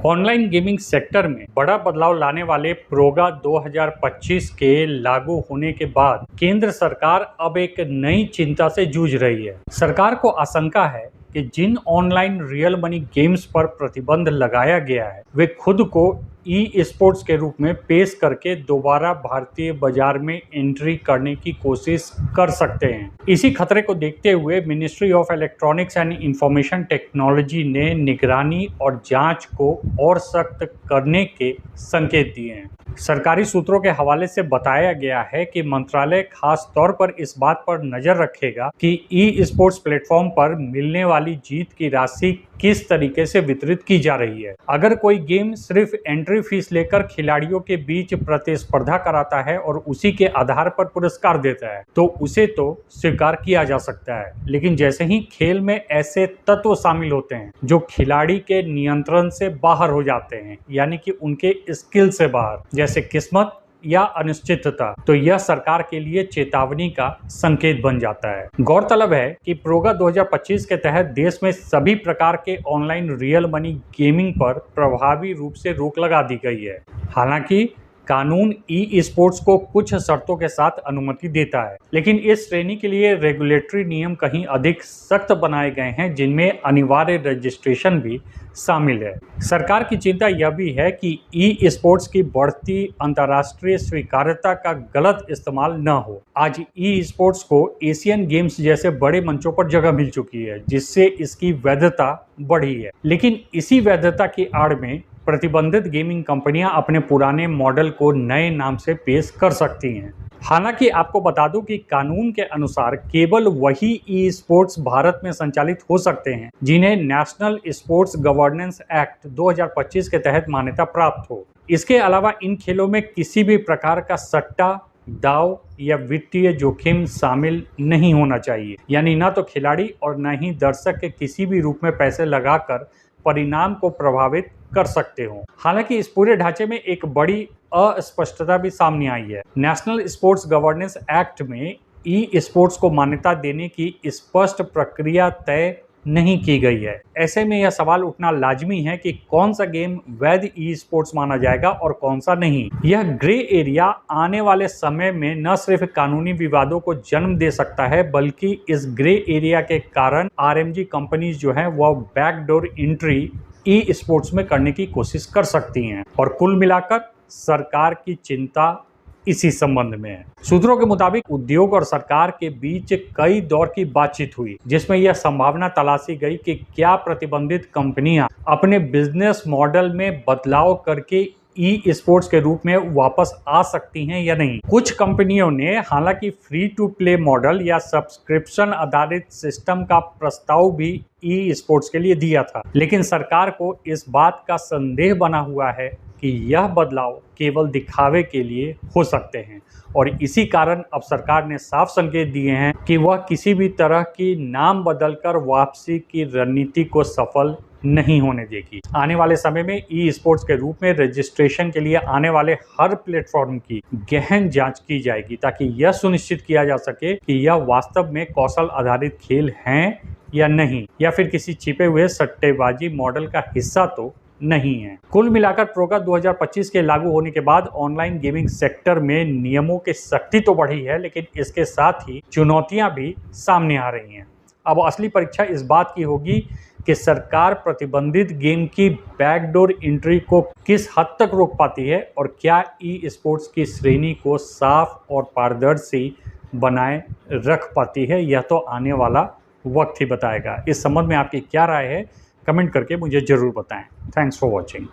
Online gaming sector में बड़ा बदलाव लाने वाले प्रोगा 2025 के लागू होने के बाद केंद्र सरकार अब एक नई चिंता से जूझ रही है। सरकार को आशंका है कि जिन ऑनलाइन रियल मनी गेम्स पर प्रतिबंध लगाया गया है वे खुद को ई स्पोर्ट्स के रूप में पेश करके दोबारा भारतीय बाजार में एंट्री करने की कोशिश कर सकते हैं। इसी खतरे को देखते हुए ministry of electronics and information technology ने निगरानी और जांच को और सख्त करने के संकेत दिए हैं। सरकारी सूत्रों के हवाले से बताया गया है कि मंत्रालय खास तौर पर इस बात पर नजर रखेगा कि ई स्पोर्ट्स प्लेटफॉर्म पर मिलने वाली जीत की राशि किस तरीके से वितरित की जा रही है। अगर कोई गेम सिर्फ एंट्री फीस लेकर खिलाड़ियों के बीच प्रतिस्पर्धा कराता है और उसी के आधार पर पुरस्कार देता है तो उसे तो स्वीकार किया जा सकता है, लेकिन जैसे ही खेल में ऐसे तत्व शामिल होते हैं जो खिलाड़ी के नियंत्रण से बाहर हो जाते हैं, यानी कि उनके स्किल से बाहर, जैसे किस्मत या अनिश्चितता, तो यह सरकार के लिए चेतावनी का संकेत बन जाता है। गौरतलब है कि प्रोगा 2025 के तहत देश में सभी प्रकार के ऑनलाइन रियल मनी गेमिंग पर प्रभावी रूप से रोक लगा दी गई है। हालांकि कानून ई स्पोर्ट्स को कुछ शर्तों के साथ अनुमति देता है, लेकिन इस श्रेणी के लिए रेगुलेटरी नियम कहीं अधिक सख्त बनाए गए हैं, जिनमें अनिवार्य रजिस्ट्रेशन भी शामिल है। सरकार की चिंता यह भी है कि ई स्पोर्ट्स की बढ़ती अंतर्राष्ट्रीय स्वीकार्यता का गलत इस्तेमाल न हो। आज ई स्पोर्ट्स को एशियन गेम्स जैसे बड़े मंचों पर जगह मिल चुकी है, जिससे इसकी वैधता बढ़ी है, लेकिन इसी वैधता की आड़ में प्रतिबंधित गेमिंग कंपनियां अपने पुराने मॉडल को नए नाम से पेश कर सकती हैं। हालांकि आपको बता दूं कि कानून के अनुसार केवल वही ई स्पोर्ट्स भारत में संचालित हो सकते हैं जिन्हें नेशनल स्पोर्ट्स गवर्नेंस एक्ट 2025 के तहत मान्यता प्राप्त हो। इसके अलावा इन खेलों में किसी भी प्रकार का सट्टा, दाव या वित्तीय जोखिम शामिल नहीं होना चाहिए, यानी न तो खिलाड़ी और न ही दर्शक के किसी भी रूप में पैसे लगाकर परिणाम को प्रभावित कर सकते हो। हालांकि इस पूरे ढांचे में एक बड़ी अस्पष्टता भी सामने आई है। नेशनल स्पोर्ट्स गवर्नेंस एक्ट में ई स्पोर्ट्स को मान्यता देने की स्पष्ट प्रक्रिया तय नहीं की गई है। ऐसे में यह सवाल उठना लाजमी है कि कौन सा गेम वैध ई स्पोर्ट्स माना जाएगा और कौन सा नहीं। यह ग्रे एरिया आने वाले समय में न सिर्फ कानूनी विवादों को जन्म दे सकता है, बल्कि इस ग्रे एरिया के कारण आरएमजी कंपनीज जो हैं वह बैकडोर एंट्री ई स्पोर्ट्स में करने की कोशिश कर सकती हैं। और कुल मिलाकर सरकार की चिंता इसी संबंध में है। सूत्रों के मुताबिक उद्योग और सरकार के बीच कई दौर की बातचीत हुई, जिसमें यह संभावना तलाशी गई कि क्या प्रतिबंधित कंपनियां अपने बिजनेस मॉडल में बदलाव करके ई स्पोर्ट्स के रूप में वापस आ सकती हैं या नहीं। कुछ कंपनियों ने हालांकि फ्री टू प्ले मॉडल या सब्सक्रिप्शन आधारित सिस्टम का प्रस्ताव भी ई स्पोर्ट्स के लिए दिया था, लेकिन सरकार को इस बात का संदेह बना हुआ है कि यह बदलाव केवल दिखावे के लिए हो सकते हैं, और इसी कारण अब सरकार ने साफ संकेत दिए हैं कि वह किसी भी तरह की नाम बदलकर वापसी की रणनीति को सफल नहीं होने देगी। आने वाले समय में ई स्पोर्ट्स के रूप में रजिस्ट्रेशन के लिए आने वाले हर प्लेटफॉर्म की गहन जांच की जाएगी, ताकि यह सुनिश्चित किया जा सके कि यह वास्तव में कौशल आधारित खेल हैं या नहीं, या फिर किसी छिपे हुए सट्टेबाजी मॉडल का हिस्सा तो नहीं है। कुल मिलाकर प्रोगा 2025 के लागू होने के बाद ऑनलाइन गेमिंग सेक्टर में नियमों की सख्ती तो बढ़ी है, लेकिन इसके साथ ही चुनौतियां भी सामने आ रही हैं। अब असली परीक्षा इस बात की होगी कि सरकार प्रतिबंधित गेम की बैकडोर एंट्री को किस हद तक रोक पाती है, और क्या ई स्पोर्ट्स की श्रेणी को साफ और पारदर्शी बनाए रख पाती है। यह तो आने वाला वक्त ही बताएगा। इस संबंध में आपकी क्या राय है, कमेंट करके मुझे ज़रूर बताएं। Thanks for watching.